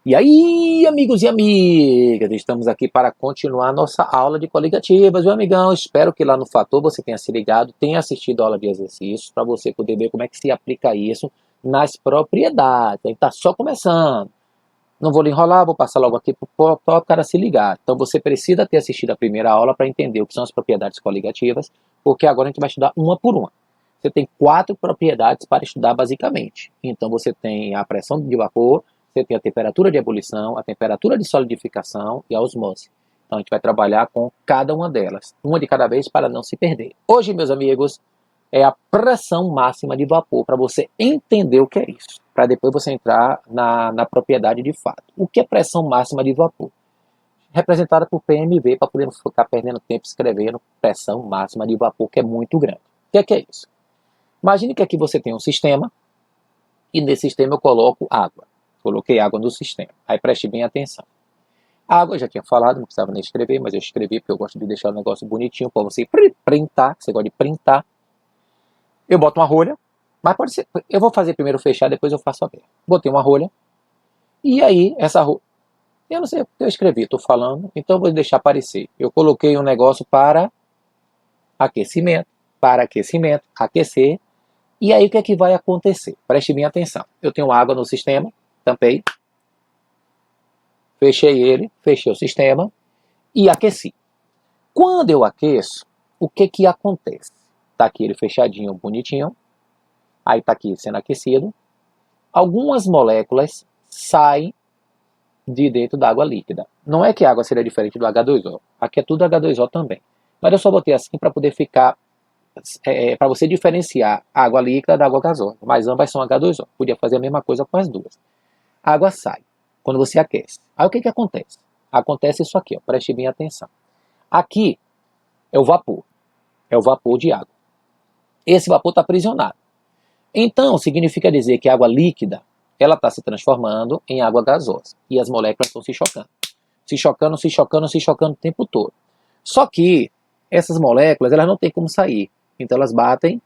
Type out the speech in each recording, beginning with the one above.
E aí, amigos e amigas, estamos aqui para continuar nossa aula de coligativas, meu amigão. Espero que lá no Fator você tenha se ligado, tenha assistido a aula de exercícios, para você poder ver como é que se aplica isso nas propriedades. A gente está só começando. Não vou lhe enrolar, vou passar logo aqui para o cara se ligar. Então você precisa ter assistido a primeira aula para entender o que são as propriedades coligativas, porque agora a gente vai estudar uma por uma. Você tem 4 propriedades para estudar basicamente. Então você tem a pressão de vapor, você tem a temperatura de ebulição, a temperatura de solidificação e a osmose. Então a gente vai trabalhar com cada uma delas, uma de cada vez para não se perder. Hoje, meus amigos, é a pressão máxima de vapor, para você entender o que é isso, para depois você entrar na propriedade de fato. O que é pressão máxima de vapor? Representada por PMV, para poder ficar perdendo tempo escrevendo pressão máxima de vapor, que é muito grande. O que é isso? Imagine que aqui você tem um sistema, e nesse sistema eu coloco água. Coloquei água no sistema. Aí preste bem atenção. A água eu já tinha falado, não precisava nem escrever, mas eu escrevi porque eu gosto de deixar o negócio bonitinho para você printar, você gosta de printar. Eu boto uma rolha, mas pode ser, eu vou fazer primeiro fechar, depois eu faço aberto. Botei uma rolha, e aí essa rolha, eu não sei o que eu escrevi, estou falando, então eu vou deixar aparecer. Eu coloquei um negócio para aquecimento, aquecer, e aí o que é que vai acontecer? Preste bem atenção. Eu tenho água no sistema, tampei, fechei ele, fechei o sistema e aqueci. Quando eu aqueço, o que que acontece? Está aqui ele fechadinho, bonitinho, aí está aqui sendo aquecido. Algumas moléculas saem de dentro da água líquida. Não é que a água seria diferente do H2O, aqui é tudo H2O também. Mas eu só botei assim para poder ficar, para você diferenciar a água líquida da água gasosa, mas ambas são H2O. Podia fazer a mesma coisa com as duas. A água sai quando você aquece. Aí o que que acontece? Acontece isso aqui, ó, preste bem atenção. Aqui é o vapor de água. Esse vapor está aprisionado. Então, significa dizer que a água líquida, ela está se transformando em água gasosa. E as moléculas estão se chocando. Se chocando o tempo todo. Só que essas moléculas, elas não têm como sair. Então elas batem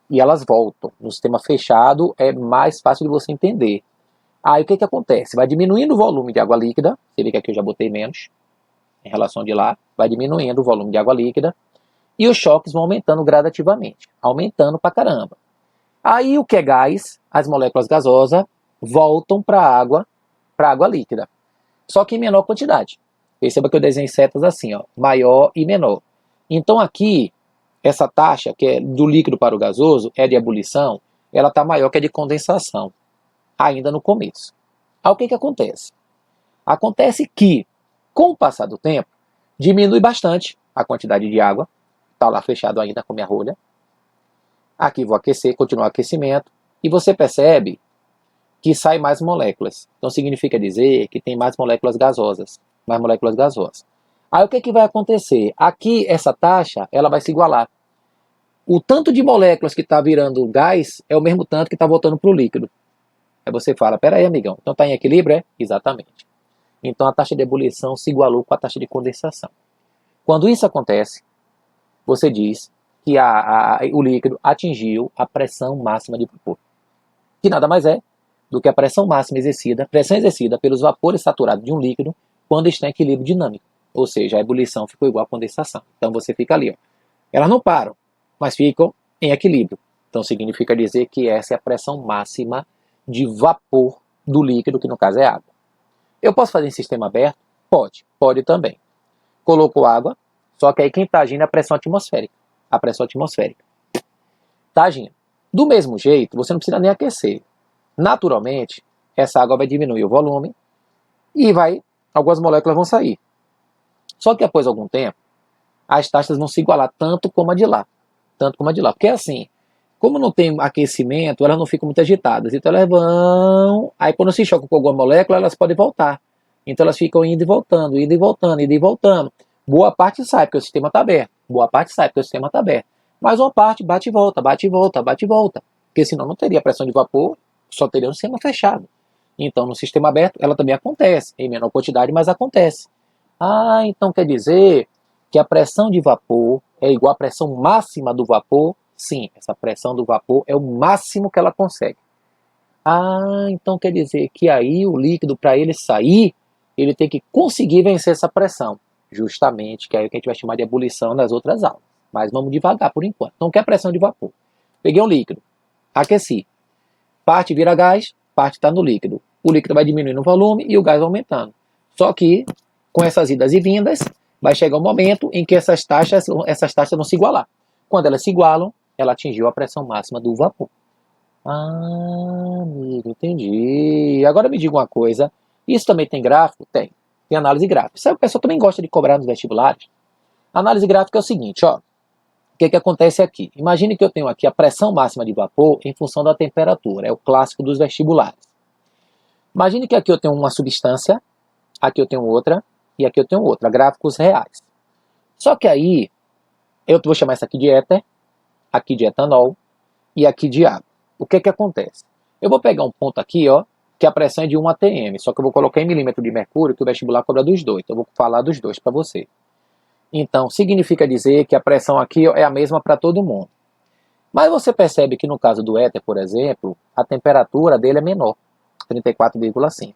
e elas voltam. No sistema fechado é mais fácil de você entender. Aí o que que acontece? Vai diminuindo o volume de água líquida. Você vê que aqui eu já botei menos em relação de lá. Vai diminuindo o volume de água líquida. E os choques vão aumentando gradativamente. Aumentando pra caramba. Aí o que é gás, as moléculas gasosas, voltam para a água líquida. Só que em menor quantidade. Perceba que eu desenhei setas assim, ó, maior e menor. Então aqui, essa taxa, que é do líquido para o gasoso, é de ebulição, ela está maior que a de condensação, ainda no começo. Aí o que que acontece? Acontece que, com o passar do tempo, diminui bastante a quantidade de água, está lá fechado ainda com minha rolha. Aqui vou aquecer, continuar o aquecimento, e você percebe que sai mais moléculas. Então significa dizer que tem mais moléculas gasosas. Aí o que que vai acontecer? Aqui essa taxa, ela vai se igualar. O tanto de moléculas que está virando gás é o mesmo tanto que está voltando para o líquido. Aí você fala, peraí amigão, então está em equilíbrio? É? Exatamente. Então a taxa de ebulição se igualou com a taxa de condensação. Quando isso acontece, você diz que o líquido atingiu a pressão máxima de vapor, que nada mais é do que a pressão máxima exercida pelos vapores saturados de um líquido quando está em equilíbrio dinâmico, ou seja, a ebulição ficou igual à condensação. Então você fica ali, ó. Elas não param, mas ficam em equilíbrio. Então significa dizer que essa é a pressão máxima de vapor do líquido, que no caso é água. Eu posso fazer em sistema aberto? Pode também. Colocou água, só que aí quem está agindo é a pressão atmosférica. A pressão atmosférica está agindo. Do mesmo jeito, você não precisa nem aquecer. Naturalmente, essa água vai diminuir o volume e algumas moléculas vão sair. Só que após algum tempo, as taxas vão se igualar tanto como a de lá. Porque assim, como não tem aquecimento, elas não ficam muito agitadas. Então elas vão... Aí quando se chocam com alguma molécula, elas podem voltar. Então elas ficam indo e voltando, indo e voltando, indo e voltando. Boa parte sai, porque o sistema está aberto. Mas uma parte bate e volta. Porque senão não teria pressão de vapor, só teria um sistema fechado. Então no sistema aberto ela também acontece, em menor quantidade, mas acontece. Ah, então quer dizer que a pressão de vapor é igual à pressão máxima do vapor? Sim, essa pressão do vapor é o máximo que ela consegue. Ah, então quer dizer que aí o líquido, para ele sair, ele tem que conseguir vencer essa pressão. Justamente, que é o que a gente vai chamar de ebulição nas outras aulas. Mas vamos devagar por enquanto. Então, o que é a pressão de vapor? Peguei um líquido, aqueci. Parte vira gás, parte está no líquido. O líquido vai diminuindo o volume e o gás vai aumentando. Só que, com essas idas e vindas, vai chegar um momento em que essas taxas vão se igualar. Quando elas se igualam, ela atingiu a pressão máxima do vapor. Ah, amigo, entendi. Agora me diga uma coisa. Isso também tem gráfico? Tem. Tem análise gráfica. Isso a pessoa também gosta de cobrar nos vestibulares. A análise gráfica é o seguinte, ó. O que acontece aqui? Imagine que eu tenho aqui a pressão máxima de vapor em função da temperatura. É o clássico dos vestibulares. Imagine que aqui eu tenho uma substância, aqui eu tenho outra e aqui eu tenho outra. Gráficos reais. Só que aí, eu vou chamar isso aqui de éter, aqui de etanol e aqui de água. O que acontece? Eu vou pegar um ponto aqui, ó, que a pressão é de 1 atm, só que eu vou colocar em milímetro de mercúrio, que o vestibular cobra dos dois. Então eu vou falar dos dois para você. Então, significa dizer que a pressão aqui é a mesma para todo mundo. Mas você percebe que no caso do éter, por exemplo, a temperatura dele é menor, 34,5.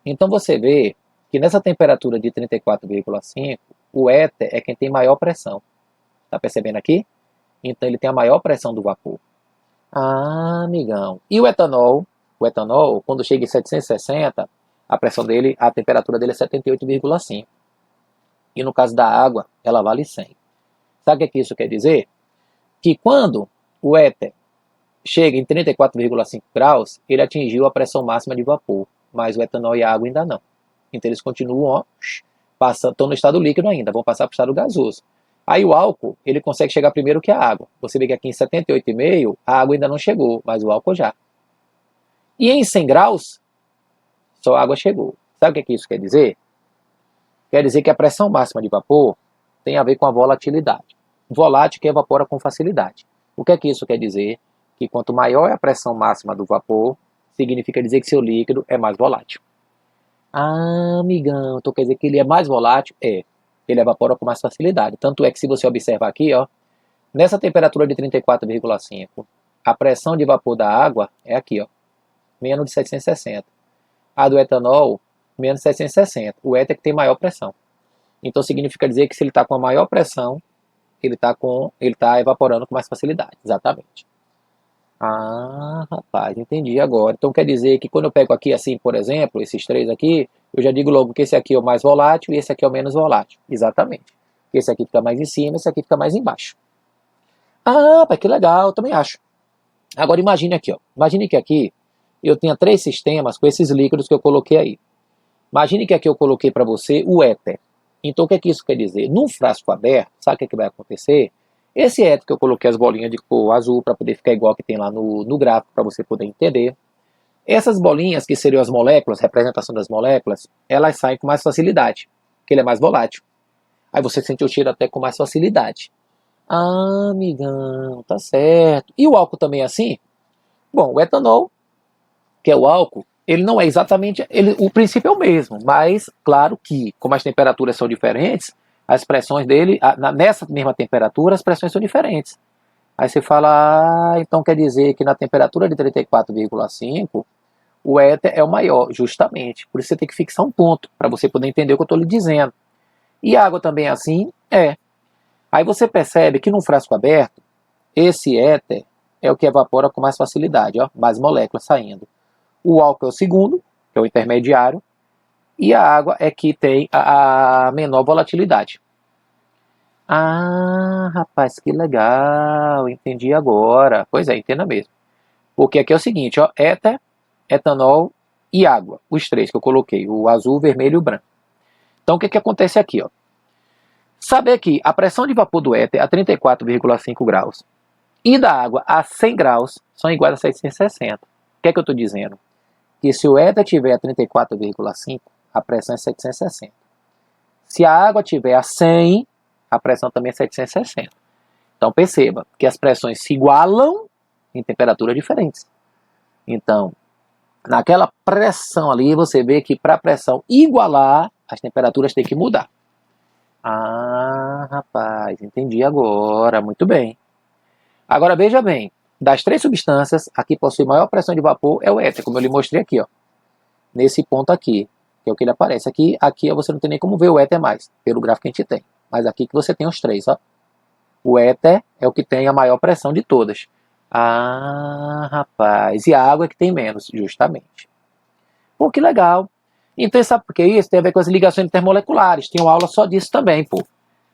Então você vê que nessa temperatura de 34,5, o éter é quem tem maior pressão. Está percebendo aqui? Então ele tem a maior pressão do vapor. Ah, amigão. E o etanol? O etanol, quando chega em 760, a pressão dele, a temperatura dele é 78,5. E no caso da água, ela vale 100. Sabe o que isso quer dizer? Que quando o éter chega em 34,5 graus, ele atingiu a pressão máxima de vapor. Mas o etanol e a água ainda não. Então eles continuam, ó, estão no estado líquido ainda, vão passar para o estado gasoso. Aí o álcool, ele consegue chegar primeiro que a água. Você vê que aqui em 78,5, a água ainda não chegou, mas o álcool já. E em 100 graus, só a água chegou. Sabe o que isso quer dizer? Quer dizer que a pressão máxima de vapor tem a ver com a volatilidade. Volátil que evapora com facilidade. O que isso quer dizer? Que quanto maior é a pressão máxima do vapor, significa dizer que seu líquido é mais volátil. Ah, amigão, então quer dizer que ele é mais volátil? É. Ele evapora com mais facilidade. Tanto é que se você observar aqui, ó, nessa temperatura de 34,5, a pressão de vapor da água é aqui, ó, menos de 760. A do etanol, menos de 760. O éter é que tem maior pressão. Então significa dizer que se ele está com a maior pressão, ele está evaporando com mais facilidade. Exatamente. Ah, rapaz, entendi agora. Então quer dizer que quando eu pego aqui assim, por exemplo, esses três aqui, eu já digo logo que esse aqui é o mais volátil e esse aqui é o menos volátil. Exatamente. Esse aqui fica mais em cima, esse aqui fica mais embaixo. Ah, rapaz, que legal, eu também acho. Agora imagine aqui, ó. Imagine que aqui eu tenha três sistemas com esses líquidos que eu coloquei aí. Imagine que aqui eu coloquei para você o éter. Então o que isso quer dizer? Num frasco aberto, sabe o que vai acontecer? Esse éter que eu coloquei as bolinhas de cor azul para poder ficar igual que tem lá no gráfico, para você poder entender. Essas bolinhas, que seriam as moléculas, representação das moléculas, elas saem com mais facilidade, porque ele é mais volátil. Aí você sente o cheiro até com mais facilidade. Ah, amigão, tá certo. E o álcool também é assim? Bom, o etanol, que é o álcool, ele não é exatamente, o princípio é o mesmo, mas claro que, como as temperaturas são diferentes, as pressões dele, nessa mesma temperatura, as pressões são diferentes. Aí você fala, então quer dizer que na temperatura de 34,5, o éter é o maior, justamente. Por isso você tem que fixar um ponto, para você poder entender o que eu estou lhe dizendo. E a água também é assim? É. Aí você percebe que num frasco aberto, esse éter é o que evapora com mais facilidade, ó, mais moléculas saindo. O álcool é o segundo, que é o intermediário, e a água é que tem a menor volatilidade. Ah, rapaz, que legal, entendi agora. Pois é, entenda mesmo. Porque aqui é o seguinte, ó, éter, etanol e água, os três que eu coloquei, o azul, o vermelho e o branco. Então o que acontece aqui, ó? Saber que a pressão de vapor do éter a 34,5 graus e da água a 100 graus são iguais a 760. O que eu estou dizendo? Que se o éter tiver a 34,5, a pressão é 760. Se a água tiver a 100, a pressão também é 760. Então perceba que as pressões se igualam em temperaturas diferentes. Então, naquela pressão ali, você vê que para a pressão igualar, as temperaturas têm que mudar. Ah, rapaz, entendi agora, muito bem. Agora veja bem, das 3 substâncias, a que possui maior pressão de vapor é o éter, como eu lhe mostrei aqui, ó. Nesse ponto aqui, que é o que ele aparece. Aqui você não tem nem como ver o éter mais, pelo gráfico que a gente tem. Mas aqui que você tem os 3, ó. O éter é o que tem a maior pressão de todas. Ah, rapaz, e a água é que tem menos, justamente. Pô, que legal. Então, sabe por que isso? Tem a ver com as ligações intermoleculares. Tem uma aula só disso também, pô.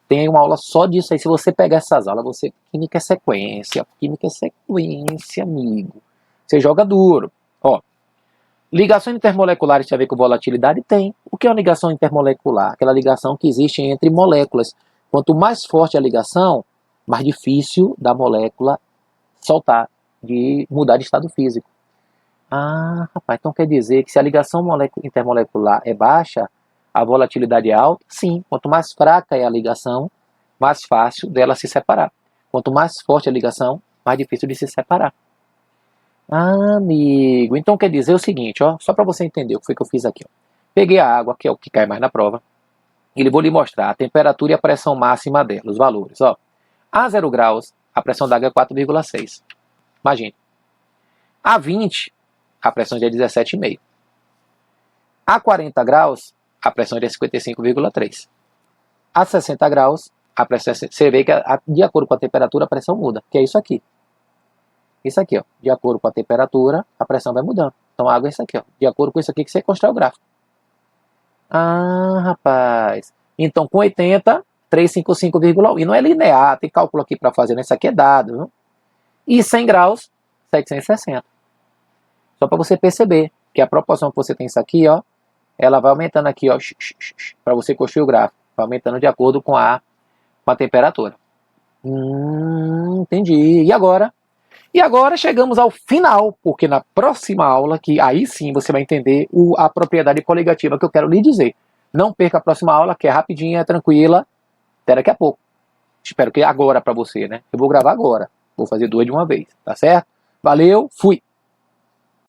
Tem uma aula só disso aí. Se você pegar essas aulas, você... Química é sequência, amigo. Você joga duro. Ó, ligações intermoleculares tem a ver com volatilidade? Tem. O que é uma ligação intermolecular? Aquela ligação que existe entre moléculas. Quanto mais forte a ligação, mais difícil da molécula soltar, de mudar de estado físico. Ah, rapaz, então quer dizer que se a ligação intermolecular é baixa, a volatilidade é alta? Sim. Quanto mais fraca é a ligação, mais fácil dela se separar. Quanto mais forte a ligação, mais difícil de se separar. Ah, amigo, então quer dizer o seguinte, ó, só para você entender o que foi que eu fiz aqui. Ó. Peguei a água, que é o que cai mais na prova, e vou lhe mostrar a temperatura e a pressão máxima dela, os valores. Ó. A 0 graus, a pressão da água é 4,6. Imagine. A 20, a pressão já é 17,5. A 40 graus, a pressão já é 55,3. A 60 graus, a pressão, você vê que de acordo com a temperatura a pressão muda, que é isso aqui. Isso aqui, ó. De acordo com a temperatura, a pressão vai mudando. Então a água é isso aqui, ó. De acordo com isso aqui que você constrói o gráfico. Ah, rapaz. Então com 80, 355,1. E não é linear, tem cálculo aqui para fazer, né? Isso aqui é dado, viu? E 100 graus, 760. Só para você perceber que a proporção que você tem isso aqui, ó, ela vai aumentando aqui, ó, para você construir o gráfico. Vai aumentando de acordo com a temperatura. Entendi. E agora? E agora chegamos ao final, porque na próxima aula, que aí sim você vai entender a propriedade coligativa que eu quero lhe dizer. Não perca a próxima aula, que é rapidinha, tranquila, até daqui a pouco. Espero que agora para você, né? Eu vou gravar agora, vou fazer 2 de uma vez, tá certo? Valeu, fui!